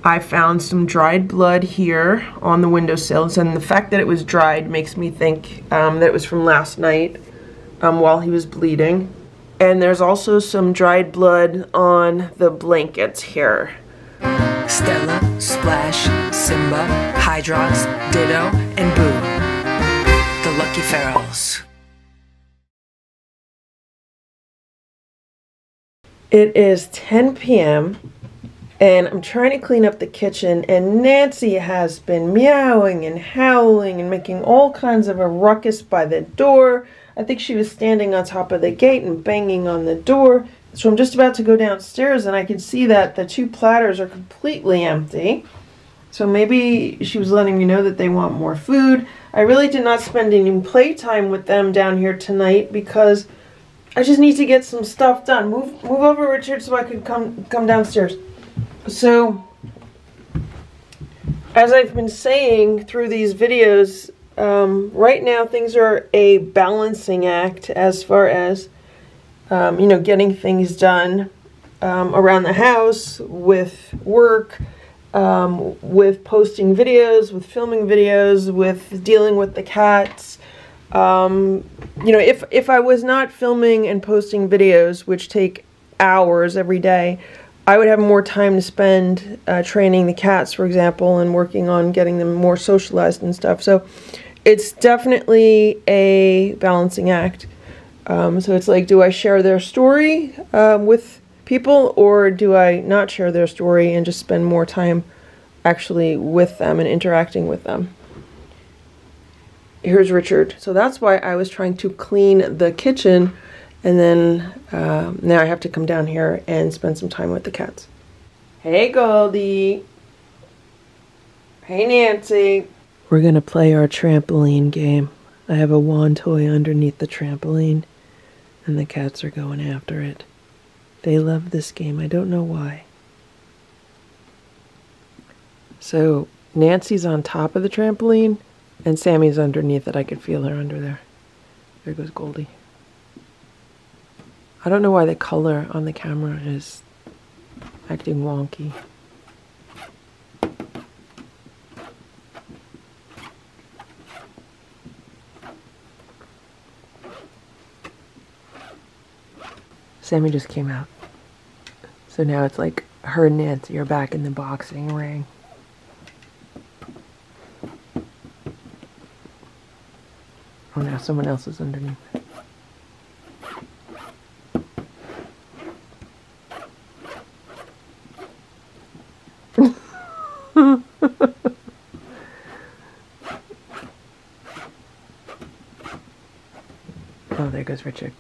I found some dried blood here on the windowsills, and the fact that it was dried makes me think that it was from last night while he was bleeding. And there's also some dried blood on the blankets here. Stella, Splash, Simba, Hydrox, Ditto, and Boo. The Lucky Ferals. It is 10 p.m. and I'm trying to clean up the kitchen, and Nancy has been meowing and howling and making all kinds of a ruckus by the door. I think she was standing on top of the gate and banging on the door. So I'm just about to go downstairs, and I can see that the 2 platters are completely empty. So maybe she was letting me know that they want more food. I really did not spend any playtime with them down here tonight because I just need to get some stuff done. Move over, Richard, so I could come downstairs. So, as I've been saying through these videos, right now things are a balancing act as far as, you know, getting things done around the house, with work, with posting videos, with filming videos, with dealing with the cats. You know, if I was not filming and posting videos, which take hours every day, I would have more time to spend training the cats, for example, and working on getting them more socialized and stuff. So it's definitely a balancing act. So it's like, do I share their story with people, or do I not share their story and just spend more time actually with them and interacting with them? Here's Richard. So that's why I was trying to clean the kitchen, and then now I have to come down here and spend some time with the cats. Hey Goldie. Hey Nancy. We're gonna play our trampoline game. I have a wand toy underneath the trampoline, and the cats are going after it. They love this game. I don't know why. So Nancy's on top of the trampoline, and Sammy's underneath it. I could feel her under there. There goes Goldie. I don't know why the color on the camera is acting wonky. Sammy just came out. So now it's like her and Nancy are back in the boxing ring. Oh, now someone else is underneath. Oh, there goes Richard.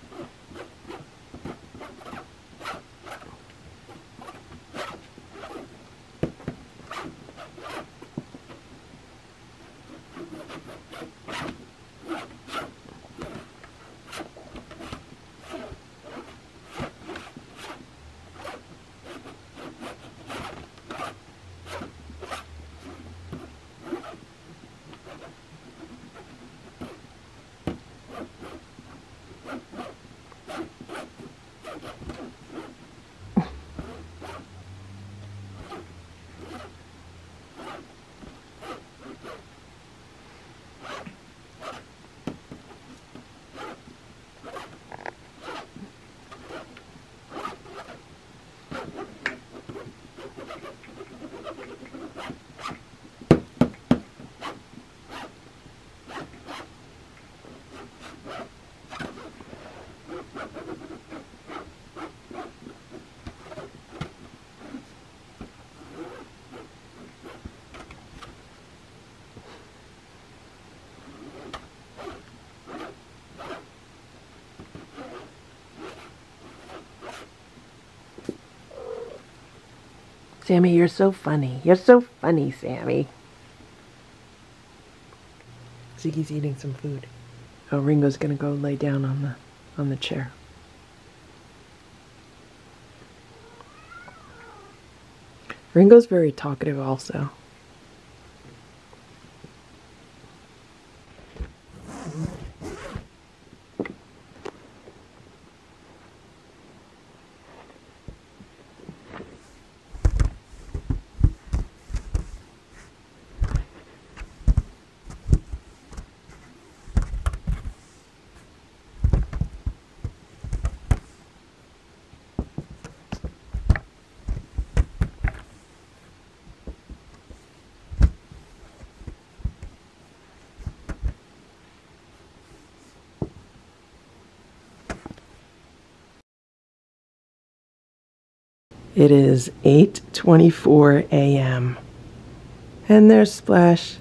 Sammy, you're so funny. You're so funny, Sammy. Ziggy's eating some food. Oh, Ringo's gonna go lay down on the chair. Ringo's very talkative also. It is 8:24 a.m. And there's Splash.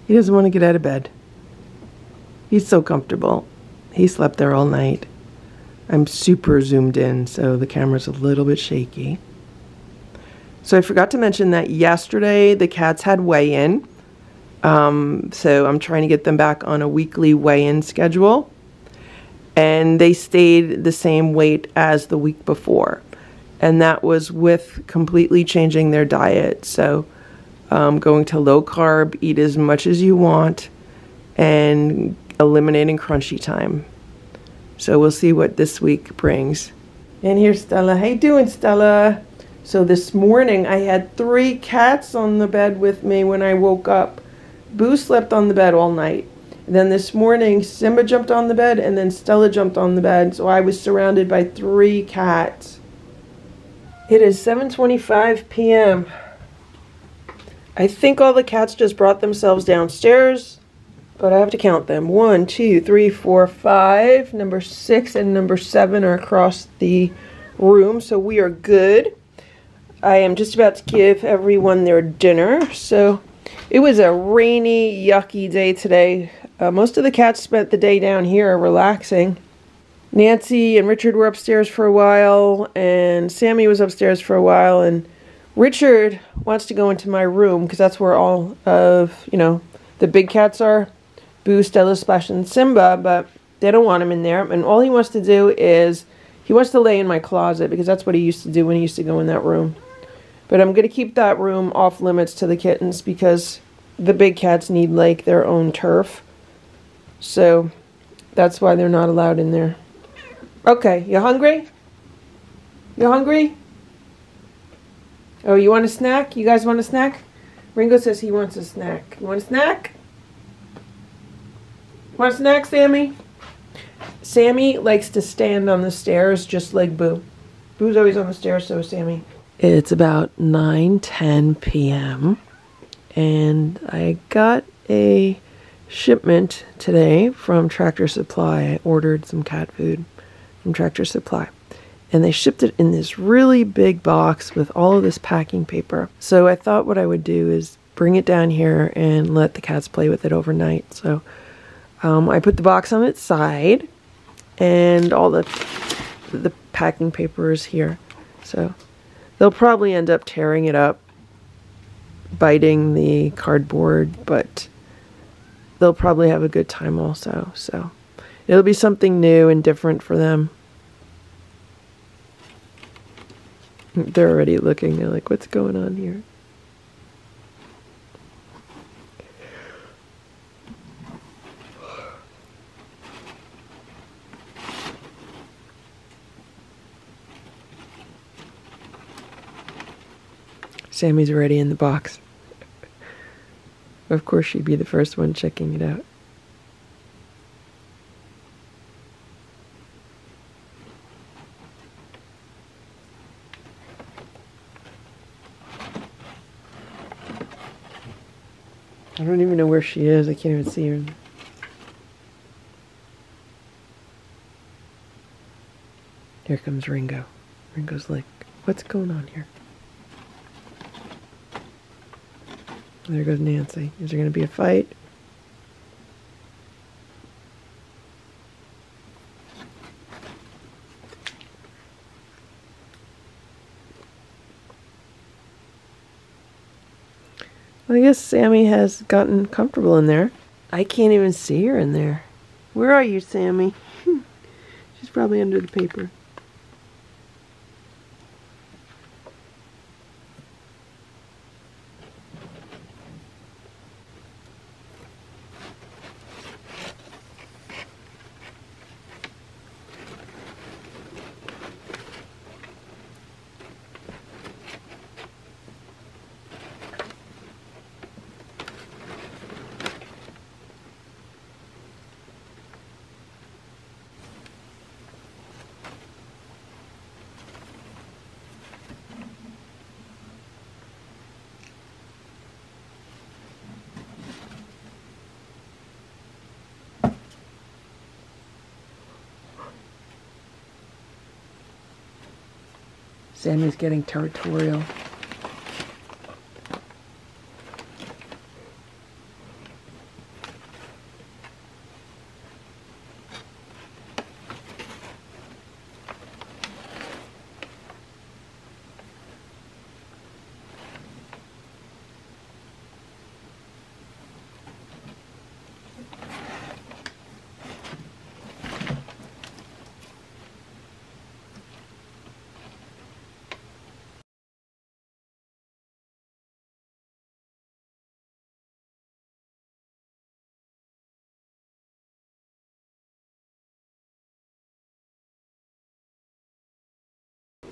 He doesn't want to get out of bed. He's so comfortable. He slept there all night. I'm super zoomed in, so the camera's a little bit shaky. So I forgot to mention that yesterday the cats had weigh-in. So I'm trying to get them back on a weekly weigh-in schedule. And they stayed the same weight as the week before. And that was with completely changing their diet. So going to low carb, eat as much as you want, and eliminating crunchy time. So we'll see what this week brings. And here's Stella. How you doing, Stella? So this morning I had 3 cats on the bed with me when I woke up. Boo slept on the bed all night. And then this morning Simba jumped on the bed and then Stella jumped on the bed. So I was surrounded by 3 cats. It is 7:25 p.m. I think all the cats just brought themselves downstairs. But I have to count them. 1, 2, 3, 4, 5. Number 6 and number 7 are across the room, so we are good. I am just about to give everyone their dinner. So it was a rainy, yucky day today. Most of the cats spent the day down here relaxing. Nancy and Richard were upstairs for a while, and Sammy was upstairs for a while, and Richard wants to go into my room because that's where all of, the big cats are. Boo, Stella, Splash, and Simba, but they don't want him in there. And all he wants to do is, he wants to lay in my closet because that's what he used to do when he used to go in that room. But I'm going to keep that room off limits to the kittens because the big cats need like their own turf. So that's why they're not allowed in there. Okay, you hungry? You hungry? Oh, you want a snack? You guys want a snack? Ringo says he wants a snack. You want a snack? Want a snack, Sammy? Sammy likes to stand on the stairs just like Boo. Boo's always on the stairs, so is Sammy. It's about 9:10 p.m. and I got a shipment today from Tractor Supply. I ordered some cat food from Tractor Supply. And they shipped it in this really big box with all of this packing paper. So I thought what I would do is bring it down here and let the cats play with it overnight. So I put the box on its side, and all the packing paper is here. So they'll probably end up tearing it up, biting the cardboard, but they'll probably have a good time also. So it'll be something new and different for them. They're already looking. They're like, what's going on here? Sammy's already in the box. Of course, she'd be the first one checking it out. I don't even know where she is. I can't even see her. Here comes Ringo. Ringo's like, what's going on here? There goes Nancy. Is there going to be a fight? Well, I guess Sammy has gotten comfortable in there. I can't even see her in there. Where are you, Sammy? She's probably under the paper. Sammy's getting territorial.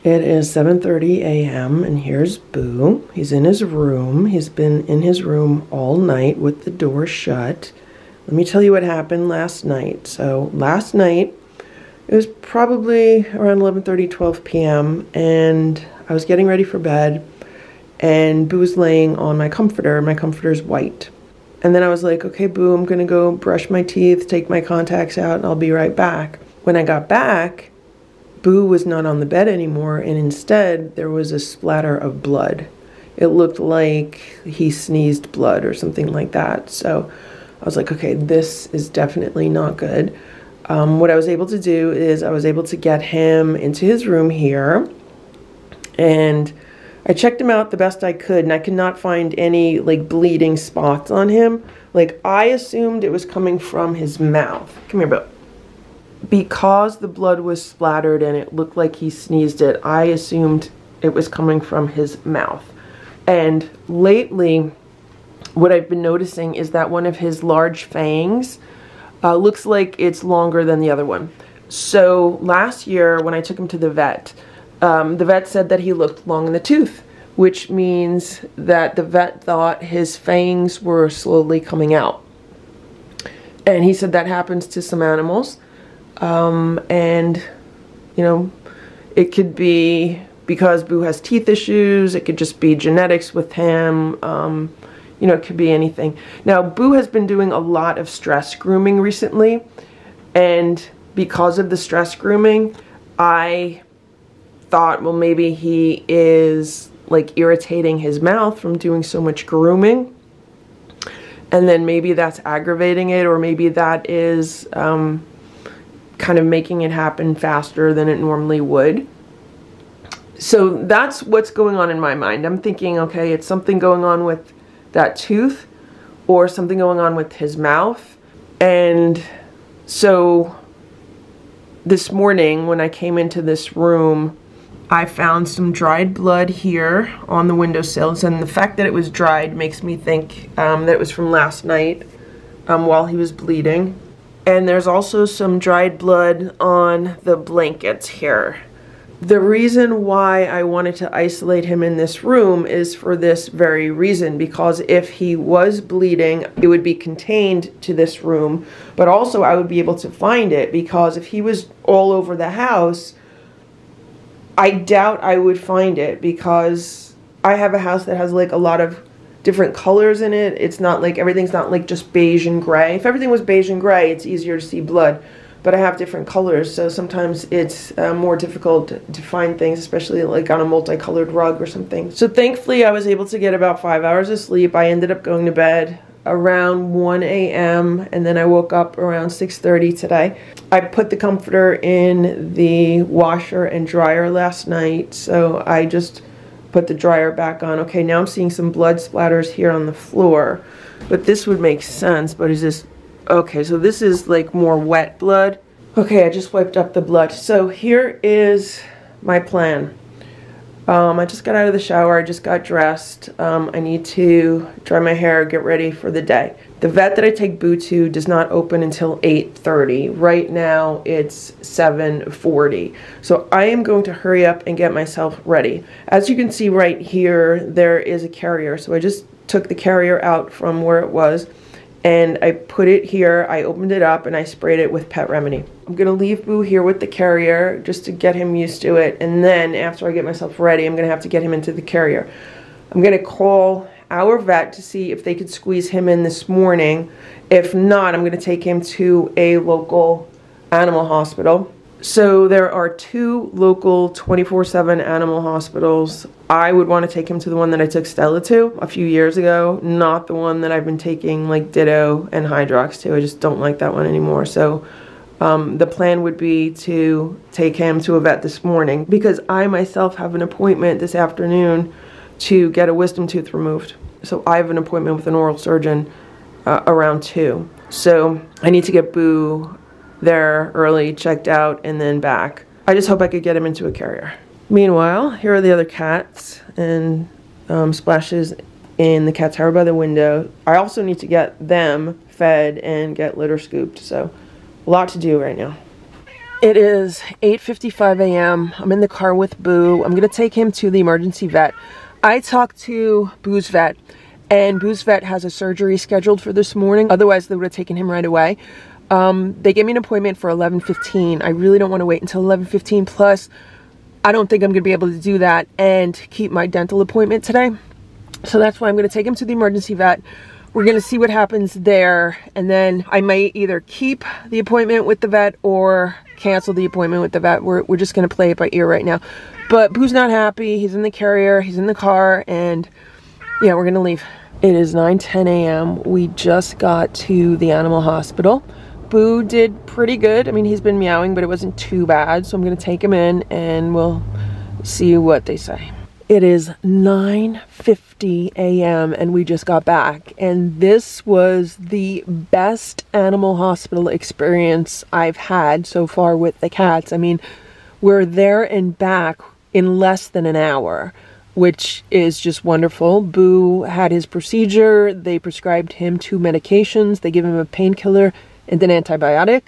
It is 7:30 a.m. and here's Boo. He's in his room. He's been in his room all night with the door shut. Let me tell you what happened last night. So last night, it was probably around 11:30, 12 p.m. and I was getting ready for bed and Boo was laying on my comforter. My comforter's white. And then I was like, okay, Boo, I'm gonna go brush my teeth, take my contacts out, and I'll be right back. When I got back, Boo was not on the bed anymore, and instead there was a splatter of blood. It looked like he sneezed blood or something like that. So I was like, okay, this is definitely not good. What I was able to do is I was able to get him into his room here, and I checked him out the best I could, and I could not find any like bleeding spots on him. Like, I assumed it was coming from his mouth. Come here, Boo. Because the blood was splattered and it looked like he sneezed it, I assumed it was coming from his mouth. And lately, what I've been noticing is that one of his large fangs looks like it's longer than the other one. So last year when I took him to the vet said that he looked long in the tooth, which means that the vet thought his fangs were slowly coming out. And he said that happens to some animals. And, you know, it could be because Boo has teeth issues. It could just be genetics with him. You know, it could be anything. Now, Boo has been doing a lot of stress grooming recently. And because of the stress grooming, I thought, well, maybe he is like irritating his mouth from doing so much grooming. And then maybe that's aggravating it, or maybe that is, kind of making it happen faster than it normally would. So that's what's going on in my mind. I'm thinking, okay, it's something going on with that tooth or something going on with his mouth. And so this morning when I came into this room, I found some dried blood here on the windowsills, and the fact that it was dried makes me think that it was from last night while he was bleeding. And there's also some dried blood on the blankets here. The reason why I wanted to isolate him in this room is for this very reason, because if he was bleeding, it would be contained to this room, but also I would be able to find it, because if he was all over the house, I doubt I would find it, because I have a house that has like a lot of different colors in it. It's not like, everything's not like just beige and gray. If everything was beige and gray, it's easier to see blood, but I have different colors, so sometimes it's more difficult to find things, especially like on a multicolored rug or something. So thankfully I was able to get about 5 hours of sleep. I ended up going to bed around 1 a.m. and then I woke up around 6:30 today. I put the comforter in the washer and dryer last night, so I just put the dryer back on. Okay, now I'm seeing some blood splatters here on the floor, but this would make sense. But is this, okay, so this is like more wet blood. Okay, I just wiped up the blood. So here is my plan. I just got out of the shower, I just got dressed. I need to dry my hair, get ready for the day. The vet that I take Boo to does not open until 8:30. Right now it's 7:40. So I am going to hurry up and get myself ready. As you can see right here, there is a carrier. So I just took the carrier out from where it was and I put it here. I opened it up and I sprayed it with Pet Remedy. I'm gonna leave Boo here with the carrier just to get him used to it, and then after I get myself ready, I'm gonna have to get him into the carrier. I'm gonna call our vet to see if they could squeeze him in this morning. If not, I'm gonna take him to a local animal hospital. So there are 2 local 24/7 animal hospitals. I would want to take him to the one that I took Stella to a few years ago, not the one that I've been taking like Ditto and Hydrox to. I just don't like that one anymore. So the plan would be to take him to a vet this morning because I myself have an appointment this afternoon to get a wisdom tooth removed. So I have an appointment with an oral surgeon around 2. So I need to get Boo there early, checked out, and then back. I just hope I could get him into a carrier. Meanwhile, here are the other cats, and Splash is in the cat tower by the window. I also need to get them fed and get litter scooped, so a lot to do right now. It is 8:55 a.m. I'm in the car with Boo. I'm gonna take him to the emergency vet. I talked to Boo's vet, and Boo's vet has a surgery scheduled for this morning. Otherwise, they would have taken him right away. They gave me an appointment for 11:15. I really don't want to wait until 11:15. Plus, I don't think I'm going to be able to do that and keep my dental appointment today. So that's why I'm going to take him to the emergency vet. We're going to see what happens there. And then I might either keep the appointment with the vet or cancel the appointment with the vet. We're just going to play it by ear right now. But Boo's not happy. He's in the carrier. He's in the car. And yeah, we're going to leave. It is 9:10 a.m. We just got to the animal hospital. Boo did pretty good. I mean, he's been meowing, but it wasn't too bad. So I'm going to take him in and we'll see what they say. It is 9:50 a.m. and we just got back. And this was the best animal hospital experience I've had so far with the cats. I mean, we're there and back in less than an hour, which is just wonderful. Boo had his procedure. They prescribed him 2 medications. They give him a painkiller and an antibiotic,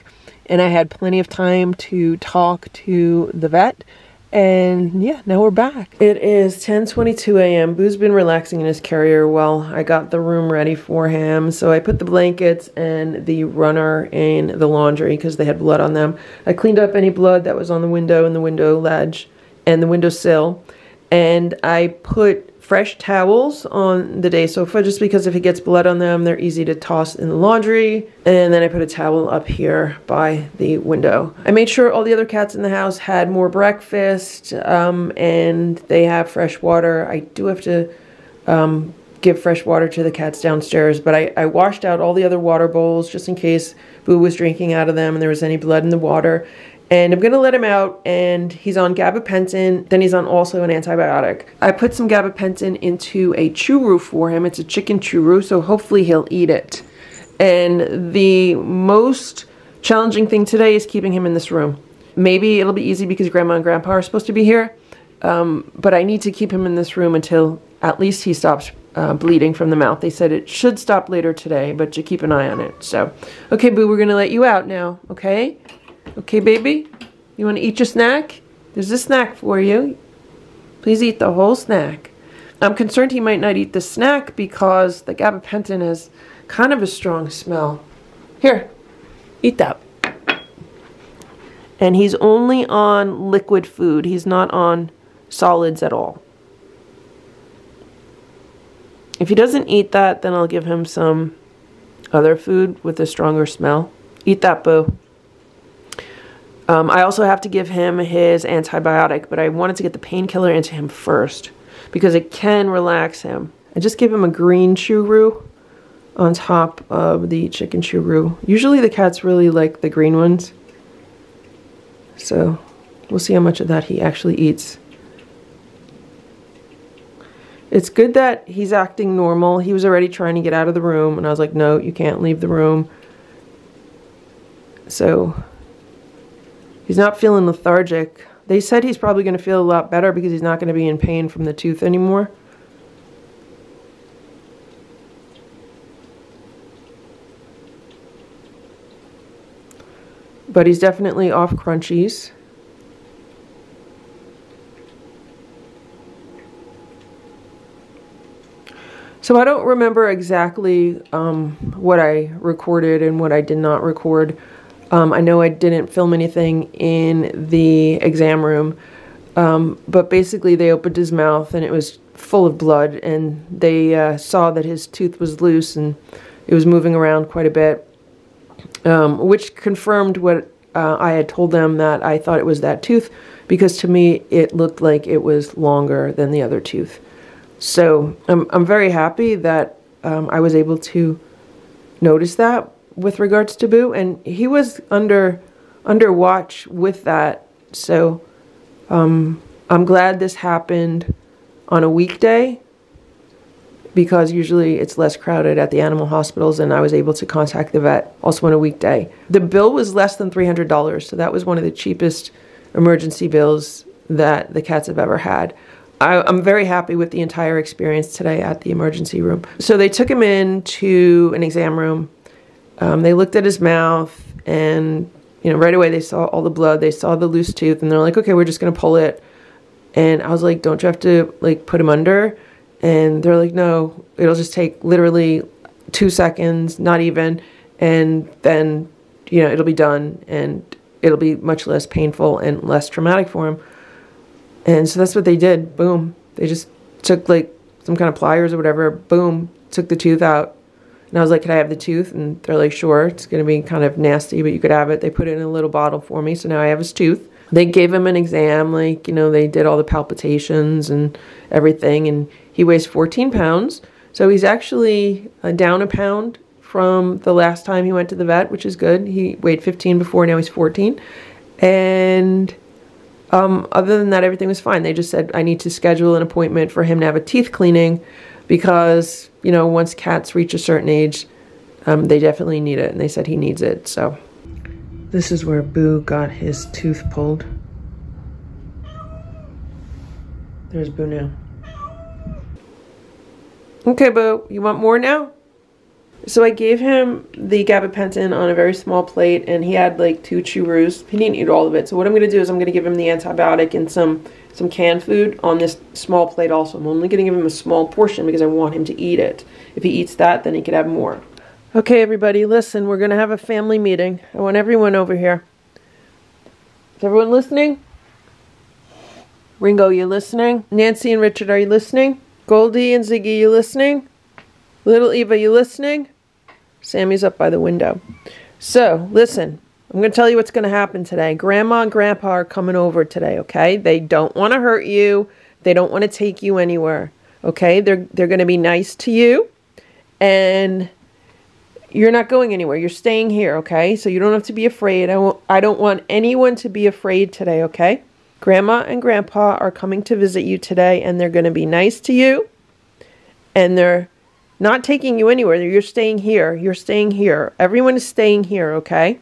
and I had plenty of time to talk to the vet, and yeah, now we're back. It is 10:22 a.m. Boo's been relaxing in his carrier while I got the room ready for him. So I put the blankets and the runner in the laundry because they had blood on them. I cleaned up any blood that was on the window and the window ledge and the windowsill, and I put fresh towels on the day sofa just because if it gets blood on them, they're easy to toss in the laundry. And then I put a towel up here by the window. I made sure all the other cats in the house had more breakfast and they have fresh water. I do have to give fresh water to the cats downstairs, but I washed out all the other water bowls just in case Boo was drinking out of them and there was any blood in the water. And I'm going to let him out, and he's on gabapentin, then he's on also an antibiotic. I put some gabapentin into a churu for him. It's a chicken churu, so hopefully he'll eat it. And the most challenging thing today is keeping him in this room. Maybe it'll be easy because Grandma and Grandpa are supposed to be here, but I need to keep him in this room until at least he stops bleeding from the mouth. They said it should stop later today, but you keep an eye on it. So, okay, Boo, we're going to let you out now, okay? Okay, baby? You want to eat your snack? There's a snack for you. Please eat the whole snack. I'm concerned he might not eat the snack because the gabapentin has kind of a strong smell. Here, eat that. And he's only on liquid food. He's not on solids at all. If he doesn't eat that, then I'll give him some other food with a stronger smell. Eat that, Boo. I also have to give him his antibiotic, but I wanted to get the painkiller into him first because it can relax him. I just give him a green churu on top of the chicken churu. Usually the cats really like the green ones. So we'll see how much of that he actually eats. It's good that he's acting normal. He was already trying to get out of the room, and I was like, no, you can't leave the room. So he's not feeling lethargic. They said he's probably going to feel a lot better because he's not going to be in pain from the tooth anymore. But he's definitely off crunchies. So I don't remember exactly what I recorded and what I did not record. I know I didn't film anything in the exam room, but basically they opened his mouth and it was full of blood, and they saw that his tooth was loose and it was moving around quite a bit, which confirmed what I had told them that I thought it was that tooth because to me it looked like it was longer than the other tooth. So I'm very happy that I was able to notice that with regards to Boo, and he was under watch with that. So I'm glad this happened on a weekday, because usually it's less crowded at the animal hospitals, and I was able to contact the vet also on a weekday. The bill was less than $300, so that was one of the cheapest emergency bills that the cats have ever had. I'm very happy with the entire experience today at the emergency room. So they took him into an exam room. They looked at his mouth, and right away they saw all the blood. They saw the loose tooth, and they're like, okay, we're just gonna pull it. And I was like, don't you have to put him under? And they're like, no, it'll just take literally 2 seconds, not even, and then it'll be done, and it'll be much less painful and less traumatic for him. And so that's what they did. Boom. They just took some kind of pliers or whatever. Boom. Took the tooth out. And I was like, can I have the tooth? And they're like, sure. It's going to be kind of nasty, but you could have it. They put it in a little bottle for me. So now I have his tooth. They gave him an exam. They did all the palpitations and everything. And he weighs 14 pounds. So he's actually down a pound from the last time he went to the vet, which is good. He weighed 15 before. Now he's 14. And other than that, everything was fine. They just said, I need to schedule an appointment for him to have a teeth cleaning because, once cats reach a certain age, they definitely need it. And they said he needs it. So this is where Boo got his tooth pulled. There's Boo now. Okay, Boo, you want more now? So I gave him the gabapentin on a very small plate, and he had 2 chew-roos. He didn't eat all of it. So what I'm going to do is I'm going to give him the antibiotic and some canned food on this small plate also. I'm only going to give him a small portion because I want him to eat it. If he eats that, then he could have more. Okay, everybody, listen. We're going to have a family meeting. I want everyone over here. Is everyone listening? Ringo, you listening? Nancy and Richard, are you listening? Goldie and Ziggy, you listening? Little Eva, you listening? Sammy's up by the window. So, listen. I'm going to tell you what's going to happen today. Grandma and Grandpa are coming over today, okay? They don't want to hurt you. They don't want to take you anywhere, okay? They're going to be nice to you. And you're not going anywhere. You're staying here, okay? So you don't have to be afraid. I don't want anyone to be afraid today, okay? Grandma and Grandpa are coming to visit you today, and they're going to be nice to you. And they're not taking you anywhere. You're staying here. You're staying here. Everyone is staying here, okay?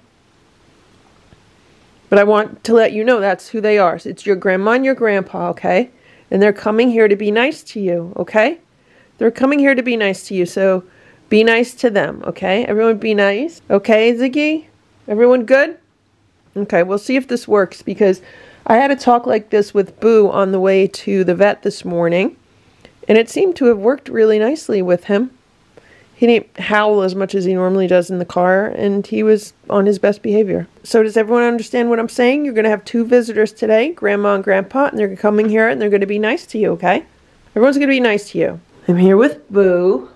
But I want to let you know that's who they are. So it's your grandma and your grandpa, okay? And they're coming here to be nice to you, okay? They're coming here to be nice to you, so be nice to them, okay? Everyone be nice. Okay, Ziggy? Everyone good? Okay, we'll see if this works, because I had a talk like this with Boo on the way to the vet this morning. And it seemed to have worked really nicely with him. He didn't howl as much as he normally does in the car, and he was on his best behavior. So does everyone understand what I'm saying? You're going to have 2 visitors today, Grandma and Grandpa, and they're coming here, and they're going to be nice to you, okay? Everyone's going to be nice to you. I'm here with Boo,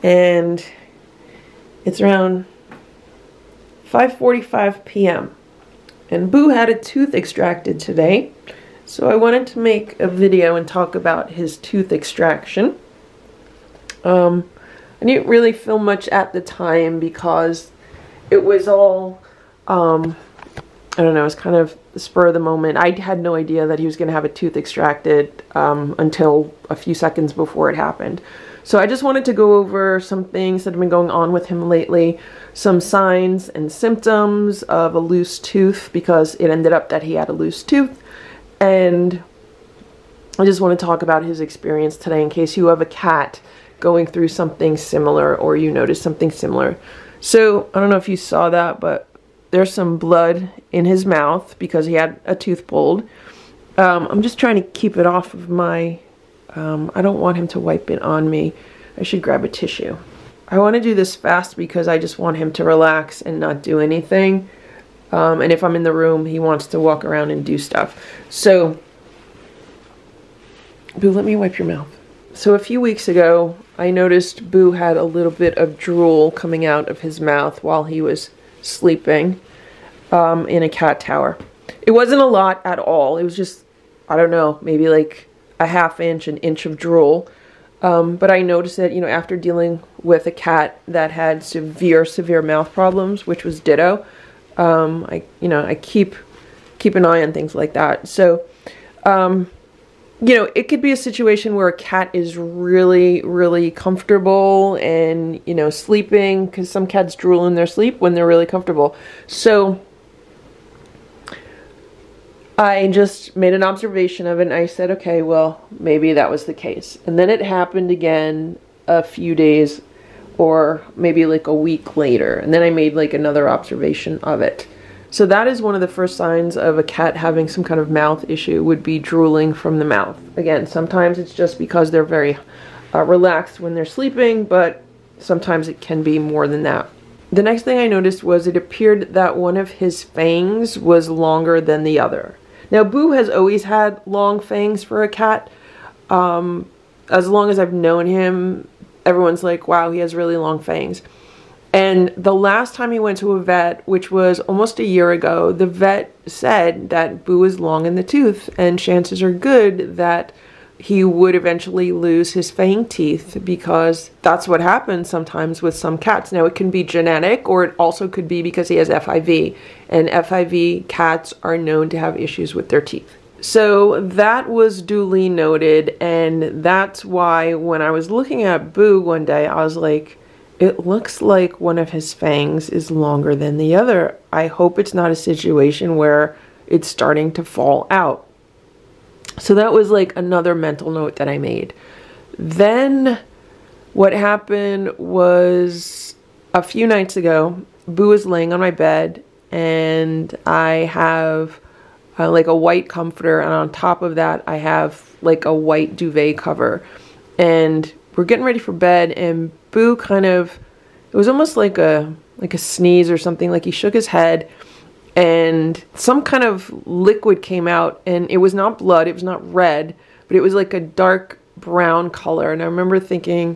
and it's around 5:45 p.m. And Boo had a tooth extracted today. So I wanted to make a video and talk about his tooth extraction. I didn't really film much at the time because it was all, I don't know, it was kind of the spur of the moment. I had no idea that he was going to have a tooth extracted until a few seconds before it happened. So I just wanted to go over some things that have been going on with him lately, some signs and symptoms of a loose tooth, because it ended up that he had a loose tooth. And I just want to talk about his experience today in case you have a cat going through something similar or you notice something similar. So, I don't know if you saw that, but there's some blood in his mouth because he had a tooth pulled. I'm just trying to keep it off of my, I don't want him to wipe it on me. I should grab a tissue. I want to do this fast because I just want him to relax and not do anything. And if I'm in the room, he wants to walk around and do stuff. So, Boo, let me wipe your mouth. So a few weeks ago, I noticed Boo had a little bit of drool coming out of his mouth while he was sleeping. in a cat tower. It wasn't a lot at all. It was just, I don't know, maybe like a ½ inch, an inch of drool. But I noticed that, you know, after dealing with a cat that had severe mouth problems, which was Ditto, I keep an eye on things like that. So, you know, it could be a situation where a cat is really comfortable and, you know, sleeping, because some cats drool in their sleep when they're really comfortable. So I just made an observation of it and I said, okay, well, maybe that was the case. And then it happened again a few days or maybe like a week later. And then I made like another observation of it. So that is one of the first signs of a cat having some kind of mouth issue, would be drooling from the mouth. Again, sometimes it's just because they're very relaxed when they're sleeping, but sometimes it can be more than that. The next thing I noticed was it appeared that one of his fangs was longer than the other. Now, Boo has always had long fangs for a cat. As long as I've known him, everyone's like, wow, he has really long fangs. And the last time he went to a vet, which was almost a year ago, the vet said that Boo is long in the tooth and chances are good that he would eventually lose his fang teeth, because that's what happens sometimes with some cats. Now, it can be genetic, or it also could be because he has FIV, and FIV cats are known to have issues with their teeth. So that was duly noted, and that's why when I was looking at Boo one day, I was like, it looks like one of his fangs is longer than the other. I hope it's not a situation where it's starting to fall out. So that was like another mental note that I made. Then what happened was a few nights ago, Boo was laying on my bed and I have like a white comforter, and on top of that I have like a white duvet cover, and we're getting ready for bed, and Boo kind of, it was almost like a sneeze or something, like he shook his head and some kind of liquid came out, and it was not blood, it was not red, but it was like a dark brown color. And I remember thinking,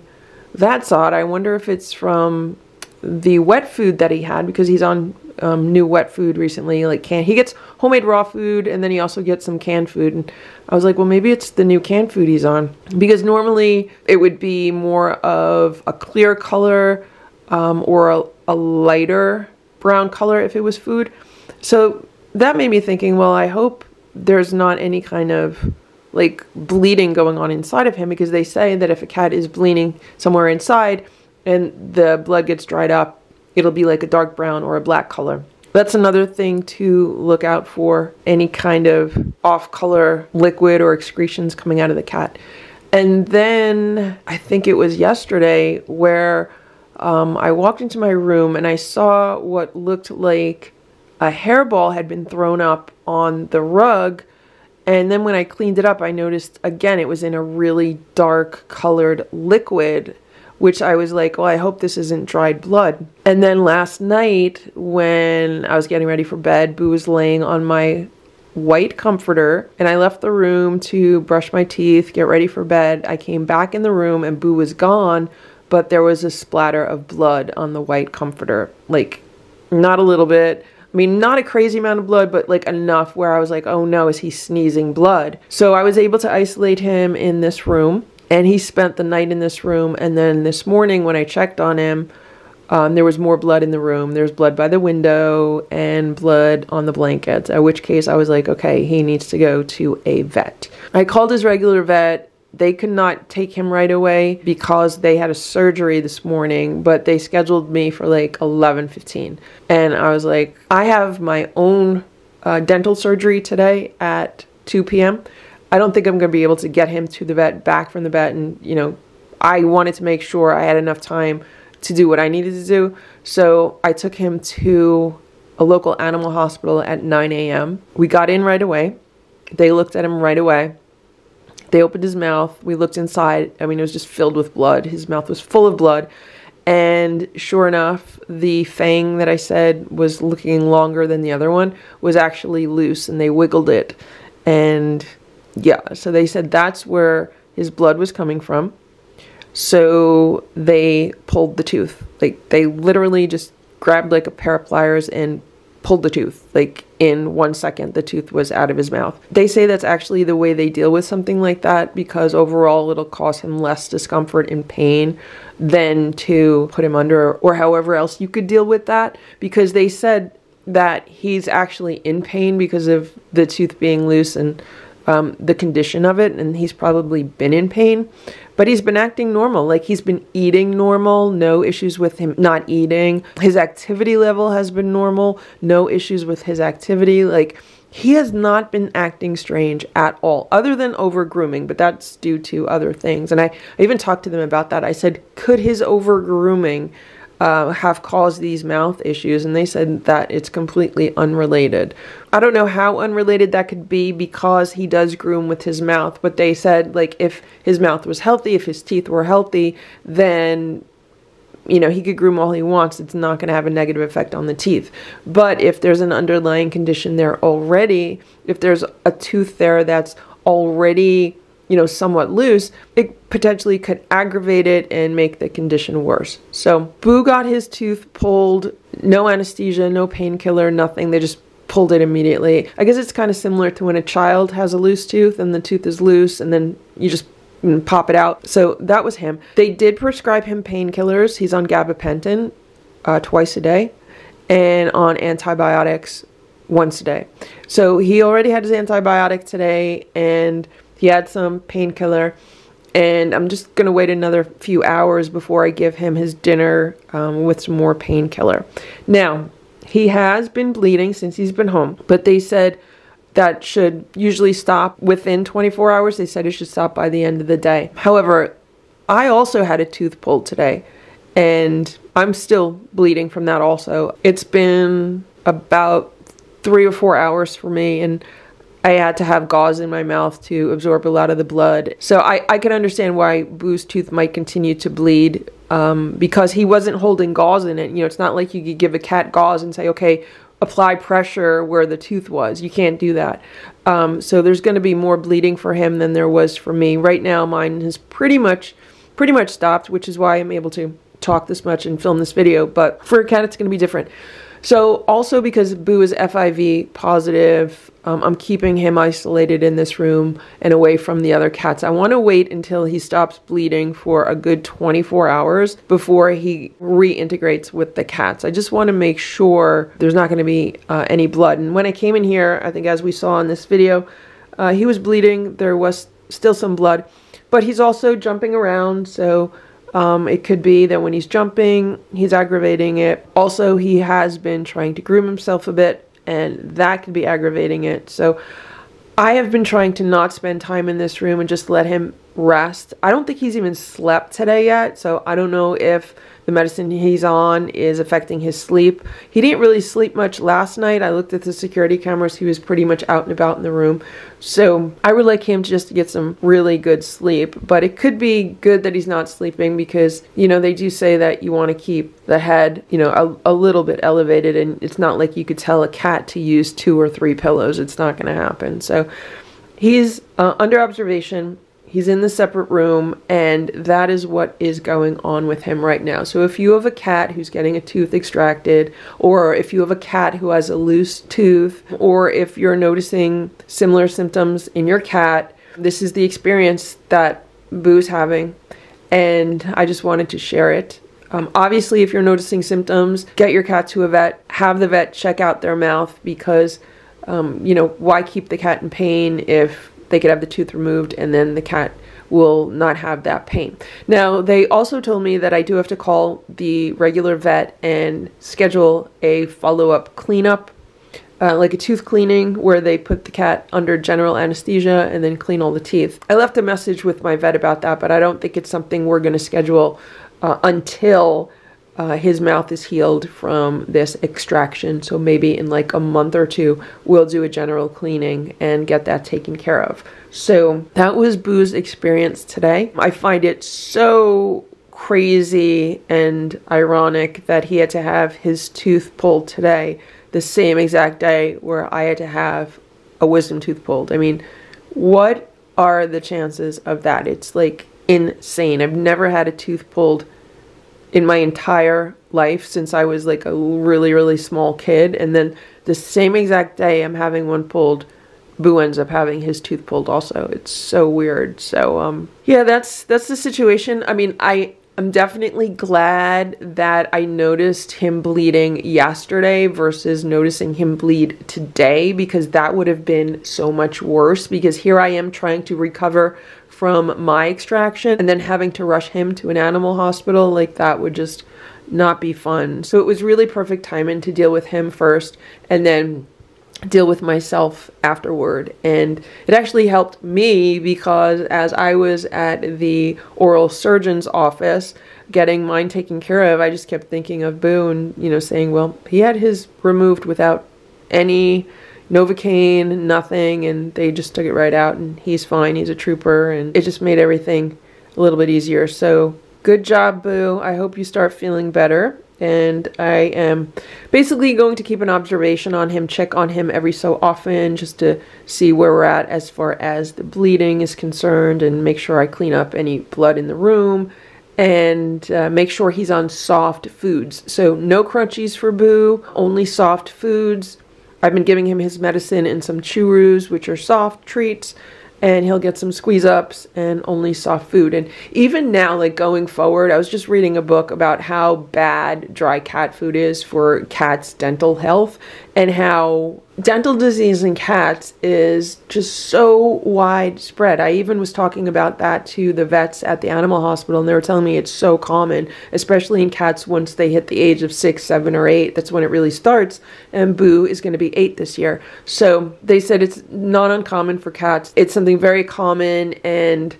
that's odd. I wonder if it's from the wet food that he had, because he's on new wet food recently, like he gets homemade raw food and then he also gets some canned food. And I was like, well, maybe it's the new canned food he's on, because normally it would be more of a clear color or a lighter brown color if it was food. So that made me thinking, well, I hope there's not any kind of like bleeding going on inside of him, because they say that if a cat is bleeding somewhere inside and the blood gets dried up, it'll be like a dark brown or a black color. That's another thing to look out for, any kind of off-color liquid or excretions coming out of the cat. And then I think it was yesterday where I walked into my room and I saw what looked like a hairball had been thrown up on the rug. And then when I cleaned it up, I noticed again it was in a really dark colored liquid, which I was like, well, I hope this isn't dried blood. And then last night when I was getting ready for bed, Boo was laying on my white comforter, and I left the room to brush my teeth, get ready for bed. I came back in the room and Boo was gone, but there was a splatter of blood on the white comforter. Like, not a little bit. I mean, not a crazy amount of blood, but like enough where I was like, oh no, is he sneezing blood? So I was able to isolate him in this room, and he spent the night in this room. And then this morning when I checked on him, there was more blood in the room. There's blood by the window and blood on the blankets, at which case I was like, okay, he needs to go to a vet. I called his regular vet. They could not take him right away because they had a surgery this morning, but they scheduled me for like 11:15. And I was like, I have my own dental surgery today at 2 p.m. I don't think I'm going to be able to get him to the vet, back from the vet. And, you know, I wanted to make sure I had enough time to do what I needed to do. So I took him to a local animal hospital at 9 a.m. We got in right away. They looked at him right away. They opened his mouth. We looked inside. I mean, it was just filled with blood. His mouth was full of blood. And sure enough, the fang that I said was looking longer than the other one was actually loose, and they wiggled it. And yeah, so they said that's where his blood was coming from. So they pulled the tooth. Like, they literally just grabbed like a pair of pliers and pulled the tooth. Like in 1 second, the tooth was out of his mouth. They say that's actually the way they deal with something like that, because overall it'll cause him less discomfort and pain than to put him under, or however else you could deal with that, because they said that he's actually in pain because of the tooth being loose and the condition of it, and he's probably been in pain, but he's been acting normal. Like, he's been eating normal, no issues with him not eating. His activity level has been normal, no issues with his activity. Like, he has not been acting strange at all, other than over grooming, but that's due to other things. And I even talked to them about that. I said, could his over grooming have caused these mouth issues? And they said that it's completely unrelated. I don't know how unrelated that could be, because he does groom with his mouth, but they said, like, if his mouth was healthy, if his teeth were healthy, then, you know, he could groom all he wants. It's not going to have a negative effect on the teeth. But if there's an underlying condition there already, if there's a tooth there that's already, you know, somewhat loose, it potentially could aggravate it and make the condition worse. So Boo got his tooth pulled, no anesthesia, no painkiller, nothing. They just pulled it immediately. I guess it's kind of similar to when a child has a loose tooth and the tooth is loose and then you just pop it out. So that was him. They did prescribe him painkillers. He's on gabapentin twice a day and on antibiotics once a day. So he already had his antibiotic today and he had some painkiller, and I'm just going to wait another few hours before I give him his dinner with some more painkiller. Now, he has been bleeding since he's been home, but they said that should usually stop within 24 hours. They said it should stop by the end of the day. However, I also had a tooth pulled today, and I'm still bleeding from that also. It's been about 3 or 4 hours for me, and I had to have gauze in my mouth to absorb a lot of the blood. So I can understand why Boo's tooth might continue to bleed because he wasn't holding gauze in it. You know, it's not like you could give a cat gauze and say, okay, apply pressure where the tooth was. You can't do that. So there's going to be more bleeding for him than there was for me. Right now, mine has pretty much stopped, which is why I'm able to talk this much and film this video. But for a cat, it's going to be different. So also because Boo is FIV positive, I'm keeping him isolated in this room and away from the other cats. I want to wait until he stops bleeding for a good 24 hours before he reintegrates with the cats. I just want to make sure there's not going to be any blood. And when I came in here, I think as we saw in this video, he was bleeding. There was still some blood, but he's also jumping around, so it could be that when he's jumping, he's aggravating it. Also, he has been trying to groom himself a bit, and that could be aggravating it. So I have been trying to not spend time in this room and just let him rest. I don't think he's even slept today yet, so I don't know if the medicine he's on is affecting his sleep. He didn't really sleep much last night. I looked at the security cameras. He was pretty much out and about in the room. So I would like him just to get some really good sleep. But it could be good that he's not sleeping because, you know, they do say that you want to keep the head, you know, a little bit elevated. And it's not like you could tell a cat to use 2 or 3 pillows. It's not going to happen. So he's under observation. He's in the separate room, and that is what is going on with him right now. So if you have a cat who's getting a tooth extracted, or if you have a cat who has a loose tooth, or if you're noticing similar symptoms in your cat, this is the experience that Boo's having, and I just wanted to share it. Obviously, if you're noticing symptoms, get your cat to a vet, have the vet check out their mouth, because, you know, why keep the cat in pain if they could have the tooth removed and then the cat will not have that pain. Now, they also told me that I do have to call the regular vet and schedule a follow-up cleanup, like a tooth cleaning where they put the cat under general anesthesia and then clean all the teeth. I left a message with my vet about that, but I don't think it's something we're going to schedule until his mouth is healed from this extraction. So maybe in like a month or 2, we'll do a general cleaning and get that taken care of. So that was Boo's experience today. I find it so crazy and ironic that he had to have his tooth pulled today, the same exact day where I had to have a wisdom tooth pulled. I mean, what are the chances of that? It's like insane. I've never had a tooth pulled in my entire life since I was like a really, really small kid. And then the same exact day I'm having one pulled, Boo ends up having his tooth pulled also. It's so weird. So, yeah, that's the situation. I mean, I'm definitely glad that I noticed him bleeding yesterday versus noticing him bleed today, because that would have been so much worse, because here I am trying to recover from my extraction and then having to rush him to an animal hospital. Like, that would just not be fun. So it was really perfect timing to deal with him first and then deal with myself afterward. And it actually helped me, because as I was at the oral surgeon's office getting mine taken care of, I just kept thinking of Boo and, you know, saying, well, he had his removed without any Novocaine, nothing, and they just took it right out and he's fine, he's a trooper, and it just made everything a little bit easier. So good job, Boo. I hope you start feeling better. And I am basically going to keep an observation on him, check on him every so often just to see where we're at as far as the bleeding is concerned, and make sure I clean up any blood in the room, and make sure he's on soft foods. So no crunchies for Boo, only soft foods. I've been giving him his medicine and some Chew-Roos, which are soft treats, and he'll get some squeeze ups and only soft food. And even now, like going forward, I was just reading a book about how bad dry cat food is for cats' dental health, and how dental disease in cats is just so widespread. I even was talking about that to the vets at the animal hospital, and they were telling me it's so common, especially in cats once they hit the age of 6, 7, or 8. That's when it really starts, and Boo is going to be 8 this year. So they said it's not uncommon for cats. It's something very common. And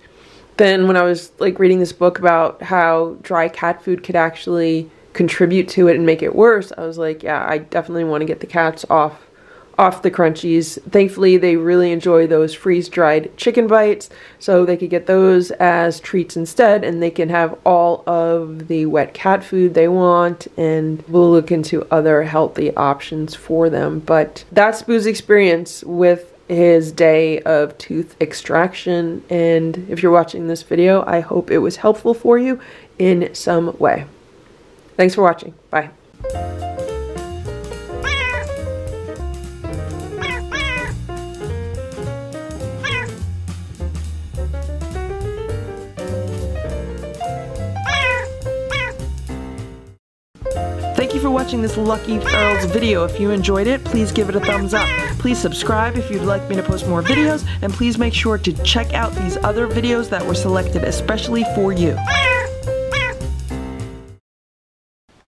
then when I was like reading this book about how dry cat food could actually contribute to it and make it worse, I was like, yeah, I definitely want to get the cats off the crunchies. Thankfully, they really enjoy those freeze-dried chicken bites, so they could get those as treats instead, and they can have all of the wet cat food they want, and we'll look into other healthy options for them. But that's Boo's experience with his day of tooth extraction, and if you're watching this video, I hope it was helpful for you in some way. Thanks for watching. Bye. Thank you for watching this Lucky Ferals video. If you enjoyed it, please give it a thumbs up. Please subscribe if you'd like me to post more videos, and please make sure to check out these other videos that were selected especially for you.